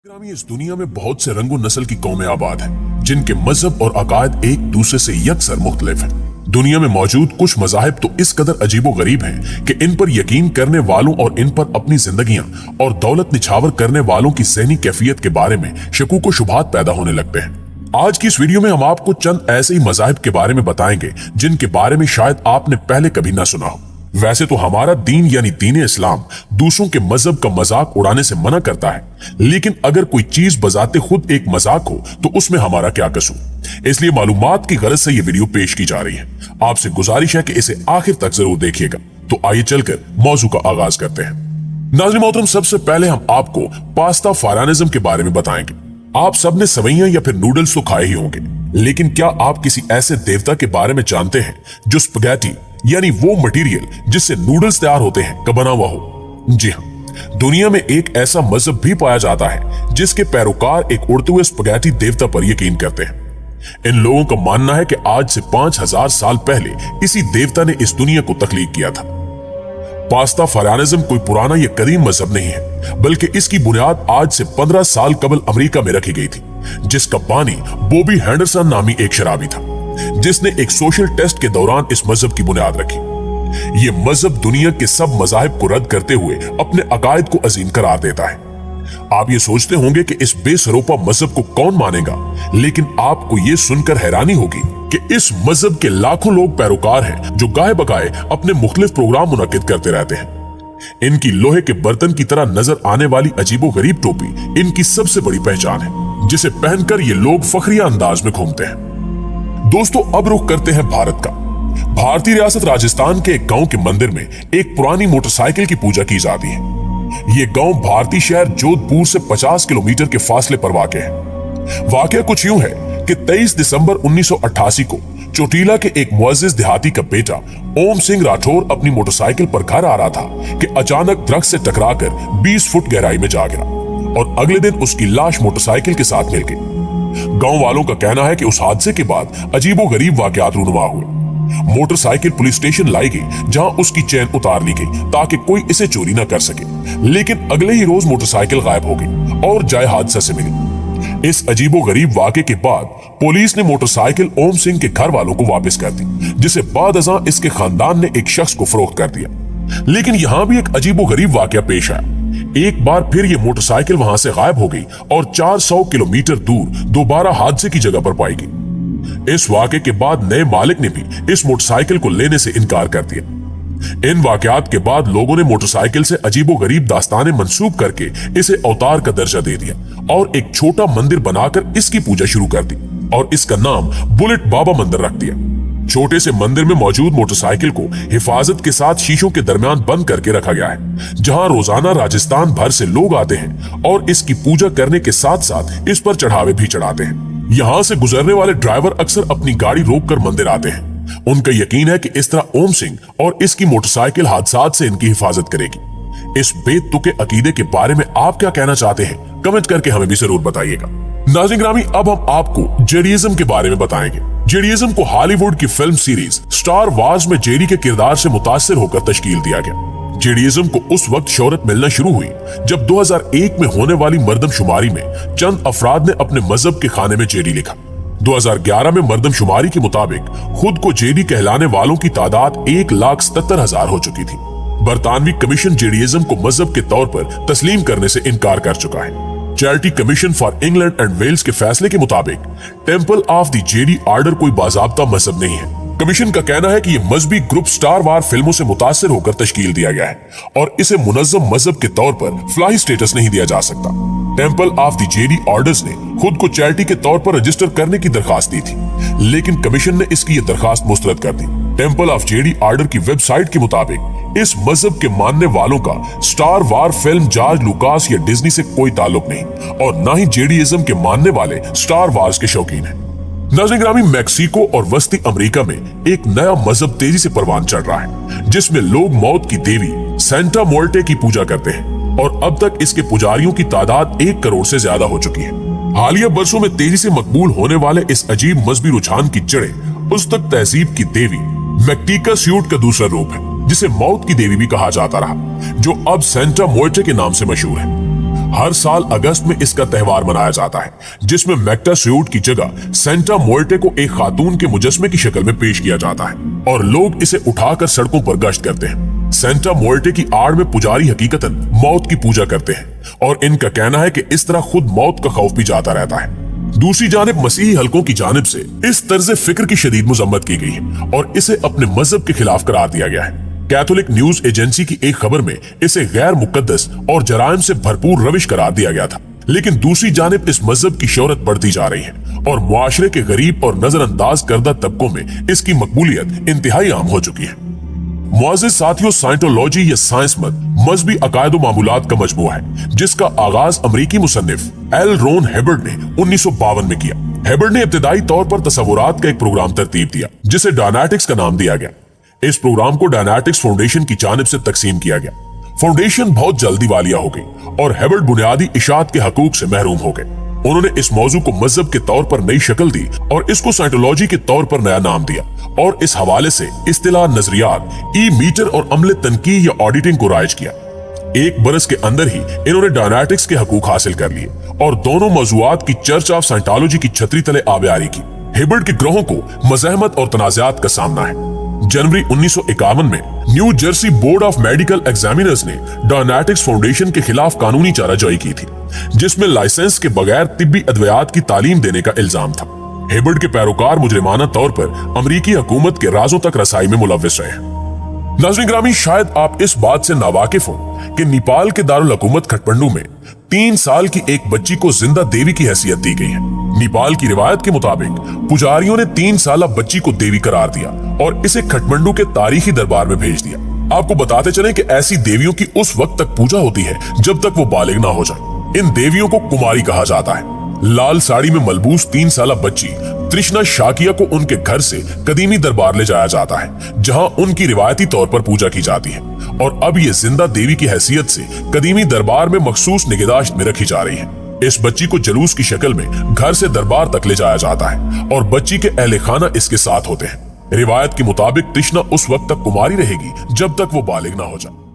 ग्रामी इस दुनिया में बहुत से रंगो नस्ल की कौमें आबाद हैं, जिनके मजहब और अकायद एक दूसरे से यकसर मुख्तलिफ हैं। दुनिया में मौजूद कुछ मजाहिब तो इस कदर अजीबो गरीब हैं कि इन पर यकीन करने वालों और इन पर अपनी जिंदगियां और दौलत निछावर करने वालों की ज़हनी कैफियत के बारे में शकूक व शुबहात पैदा होने लगते हैं। आज की इस वीडियो में हम आपको चंद ऐसे ही मजाहिब के बारे में बताएंगे जिनके बारे में शायद आपने पहले कभी ना सुना हो। वैसे तो हमारा दीन यानी दीन इस्लाम दूसरों के मजहब का मजाक उड़ाने से मना करता है, लेकिन अगर कोई चीज बजाते खुद एक मजाक हो तो उसमें हमारा क्या कसूर। इसलिए मालूमात की गरज से ये वीडियो पेश की जा रही है। आपसे गुजारिश है कि इसे आखिर तक जरूर देखिएगा। तो आइए चलकर मौजू का आगाज करते हैं। नाज़रीन मोहतरम, सबसे पहले हम आपको पास्ता फारानिज्म के बारे में बताएंगे। आप सबने सवैयां या फिर नूडल्स तो खाए ही होंगे, लेकिन क्या आप किसी ऐसे देवता के बारे में जानते हैं जो स्पगैटी यानी वो मटेरियल जिससे नूडल्स तैयार होते हैं का बना हुआ हो? जी हाँ, दुनिया में एक ऐसा मजहब भी पाया जाता है जिसके पैरोकार एक उड़ते हुए स्पगैटी देवता पर यकीन करते हैं। इन लोगों का मानना है कि आज से 5000 साल पहले इसी देवता ने इस दुनिया को तख्लीक किया था। पास्ता फारानिज्म कोई पुराना या कदीम मजहब नहीं है, बल्कि इसकी बुनियाद आज से 15 साल कबल अमेरिका में रखी गई थी, जिसका बानी बॉबी हेंडरसन नामी एक शराबी था, जिसने एक सोशल टेस्ट के दौरान इस मजहब की बुनियाद रखी। ये मजहब दुनिया के सब मजाहिब को रद्द करते हुए अपने अकायद को अजीम करार देता है। आप ये सोचते होंगे कि इस बेसरोपा मजहब को कौन मानेगा, लेकिन आपको ये सुनकर हैरानी होगी कि इस मजहब के लाखों लोग पैरोकार हैं जो गाए बगाए अपने मुख्तलिफ प्रोग्राम मुनक्किद करते रहते हैं। इनकी लोहे के बर्तन की तरह नजर आने वाली अजीबो गरीब टोपी इनकी सबसे बड़ी पहचान है, जिसे पहनकर ये लोग फखरिया अंदाज में घूमते हैं। दोस्तों, अब रुख करते हैं भारत का। भारतीय रियासत राजस्थान के एक गांव के मंदिर में एक पुरानी मोटरसाइकिल की पूजा की जाती है। ये गांव भारतीय शहर जोधपुर से 50 किलोमीटर के फासले पर वाक़ है। वाक़या कुछ यूं है कि 23 दिसंबर 1988 को चोटीला के एक मुअज्जिज देहाती का बेटा ओम सिंह राठौर अपनी मोटरसाइकिल पर घर आ रहा था कि अचानक दरख्त से टकराकर 20 फुट गहराई में जा गिरा और अगले दिन उसकी लाश मोटरसाइकिल के साथ मिल गई। गांव वालों का कहना है कि उस हादसे के बाद अजीबो गरीब वाकयात रूनुमा हुए। मोटरसाइकिल पुलिस स्टेशन लाई गई, जहां उसकी चेन उतार ली गई ताकि कोई इसे चोरी न कर सके, लेकिन अगले ही रोज मोटरसाइकिल गायब हो गई और जाए हादसा से मिली। इस अजीबो गरीब वाक़े के बाद पुलिस ने मोटरसाइकिल ओम सिंह के घर वालों को वापस कर दी, जिसे बाद अज़ां इसके खानदान ने एक शख्स को फरोख्त कर दिया। लेकिन यहां भी एक अजीबो गरीब वाकया पेश आया। एक बार फिर ये मोटरसाइकिल वहां से गायब हो गई और 400 किलोमीटर दूर दोबारा हादसे की जगह पर पाई गई। इस वाक़े के बाद नए मालिक ने भी इस मोटरसाइकिल को लेने से इनकार कर दिया। इन वाकयात के बाद लोगों ने मोटरसाइकिल से अजीबो गरीब दास्तानें मंसूब करके इसे अवतार का दर्जा दे दिया और एक छोटा मंदिर बनाकर इसकी पूजा शुरू कर दी और इसका नाम बुलेट बाबा मंदिर रख दिया। छोटे से मंदिर में मौजूद मोटरसाइकिल को हिफाजत के साथ शीशों के दरमियान बंद करके रखा गया है, जहां रोजाना राजस्थान भर से लोग आते हैं और इसकी पूजा करने के साथ साथ इस पर चढ़ावे भी चढ़ाते हैं। यहाँ से गुजरने वाले ड्राइवर अक्सर अपनी गाड़ी रोककर मंदिर आते हैं। उनका यकीन है कि इस तरह ओम सिंह और इसकी मोटरसाइकिल हादसात से इनकी हिफाजत करेगी। इस बेतुके अकीदे के बारे में आप क्या कहना चाहते हैं? कमेंट करके हमें भी जरूर बताइएगा। नाज़रीन ग्रामी, अब हम आपको जेडीइज्म के बारे में बताएंगे। जेडीइज्म को हॉलीवुड की फिल्म सीरीज स्टार वार्स में जेडी के किरदार से मुतासिर होकर तश्कील दिया गया। जेडीइज्म को उस वक्त शोहरत मिलना शुरू हुई जब 2001 में होने वाली मर्दमशुमारी में चंद अफराद ने अपने मजहब के खाने में जेडी लिखा। 2011 में मर्दमशुमारी के मुताबिक खुद को जेडी कहलाने वालों की तादाद 1,77,000 हो चुकी थी। बरतानवी कमीशन जेडीइज्म को मजहब के तौर पर तस्लीम करने से इनकार कर चुका है। Charity commission for England and Wales के फैसले के मुताबिक temple of the Jedi order कोई बाज़ाब्ता मजहब नहीं है। कमीशन का कहना है कि यह मजहबी ग्रुप स्टार वार फिल्मों से मुतासिर होकर तश्कील दिया गया है और इसे मुनज़्ज़म मजहब के तौर पर फलाही स्टेटस नहीं दिया जा सकता। Temple of the JD orders ने खुद को चैरिटी के तौर पर रजिस्टर करने की दरखास्त दी थी, लेकिन कमीशन ने इसकी यह दरखास्त मुस्तरद कर दी। टेंपल ऑफ जेडी ऑर्डर की वेबसाइट के मुताबिक इस मजहब के मानने वालों का स्टार वार फिल्म जॉर्ज लुकास या डिज्नी से कोई ताल्लुक नहीं और न ही जेडीइज्म के मानने वाले स्टार वार्स के शौकीन हैं। नाज़रीन ग्रामी, मैक्सिको और वस्ती अमेरिका में एक नया मजहब तेजी से परवान चढ़ रहा है, जिसमें लोग मौत की देवी सेंटा मुर्टे की पूजा करते हैं और अब तक इसके पुजारियों की तादाद 1 करोड़ से ज्यादा हो चुकी है। हालिया बरसों में तेजी से मकबूल होने वाले इस अजीब मजहबी रुझान की जड़ें उज़्तेक तहजीब की देवी मैक्टिका स्यूट का दूसरा रूप है, जिसे मौत की देवी भी कहा जाता रहा, जो अब सेंटा मुर्टे के नाम से मशहूर है। हर साल अगस्त में इसका त्यौहार मनाया जाता है, जिसमें मैक्टास्यूट की जगह सेंटा मोर्टे को एक खातून के मुजस्मे की शक्ल में पेश किया जाता है और लोग इसे उठाकर सड़कों पर गश्त करते हैं। सेंटा मोर्टे की आड़ में पुजारी हकीकतन मौत की पूजा करते हैं और इनका कहना है कि इस तरह खुद मौत का खौफ भी जाता रहता है। दूसरी जानिब मसीही हलकों की जानिब से इस तर्ज फिक्र की शदीद मजम्मत की गई है और इसे अपने मजहब के खिलाफ करार दिया गया है। कैथोलिक न्यूज एजेंसी की एक खबर में इसे गैर मुकद्दस और जराइम से भरपूर रविश करार दिया गया था, लेकिन दूसरी जानिब इस मजहब की शोहरत बढ़ती जा रही है और मुआशरे के गरीब और नजरअंदाज करदा तबकों में इसकी मकबूलियत इंतहाई आम हो चुकी है। मुअज़्ज़िज़ साथियों, साइंटोलॉजी या साइंस मत मजहबी अकायद व मामूलात का मजमूआ है, जिसका आगाज अमरीकी मुसन्निफ एल रोन हिब्बर्ड ने 1952 में किया। हिब्बर्ड ने इब्तिदाई तौर पर तसव्वुरात का एक प्रोग्राम तरतीब दिया, जिसे डायनेटिक्स का नाम दिया गया। इस प्रोग्राम को डायनेटिक्स फाउंडेशन की जानिब से तकसीम किया गया। फाउंडेशन बहुत जल्दी वालिया हो गई और हिब्बर्ड बुनियादी इशात के हकूक से महरूम हो गए। उन्होंने इस मौजू को मजहब के तौर पर नई शक्ल दी और इसको साइंटोलॉजी के तौर पर नया नाम दिया और इस हवाले से इस्तिलाह नजरियात, ई मीटर और अमले तनकीह या ऑडिटिंग को राइज किया। एक बरस के अंदर ही इन्होंने डायनेटिक्स के हकूक हासिल कर लिए और दोनों मौजूआत की चर्च ऑफ साइंटोलॉजी की छतरी तले आबियारी की। हिब्बर्ड के ग्रोहों को मज़ाहमत और तनाज़ात का सामना है। जनवरी 1951 में new Jersey board of medical examiners ने डायनेटिक्स फाउंडेशन के खिलाफ कानूनी चाराजोई की थी, जिसमें लाइसेंस के बगैर तिब्बी अद्वियात की तालीम देने का इल्जाम था। हिब्बर्ड के पैरोकार मुजरिमाना तौर पर अमरीकी हुकूमत के राजों तक रसाई में मुलव्विस रहे। नाज़रीन ग्रामी, शायद आप इस बात से नावाकिफ हो कि नेपाल के दारुल हुकूमत खटमंडू में 3 साल की एक बच्ची को जिंदा देवी की हैसियत दी गई है। नेपाल की रिवायत के मुताबिक पुजारियों ने 3 साला बच्ची को देवी करार दिया और इसे खटमंडू के तारीखी दरबार में भेज दिया। आपको बताते चलें कि ऐसी देवियों की उस वक्त तक पूजा होती है जब तक वो बालिग ना हो जाए। इन देवियों को कुमारी कहा जाता है। लाल साड़ी में मलबूस 3 साला बच्ची तृष्णा शाकिया को उनके घर से कदीमी दरबार ले जाया जाता है, जहां उनकी रिवायती तौर पर पूजा की जाती है और अब ये जिंदा देवी की हैसियत से कदीमी दरबार में मखसूस निगहदाश्त में रखी जा रही है। इस बच्ची को जलूस की शक्ल में घर से दरबार तक ले जाया जाता है और बच्ची के अहले खाना इसके साथ होते हैं। रिवायत के मुताबिक तृष्णा उस वक्त तक कुमारी रहेगी जब तक वो बालिग ना हो जाए।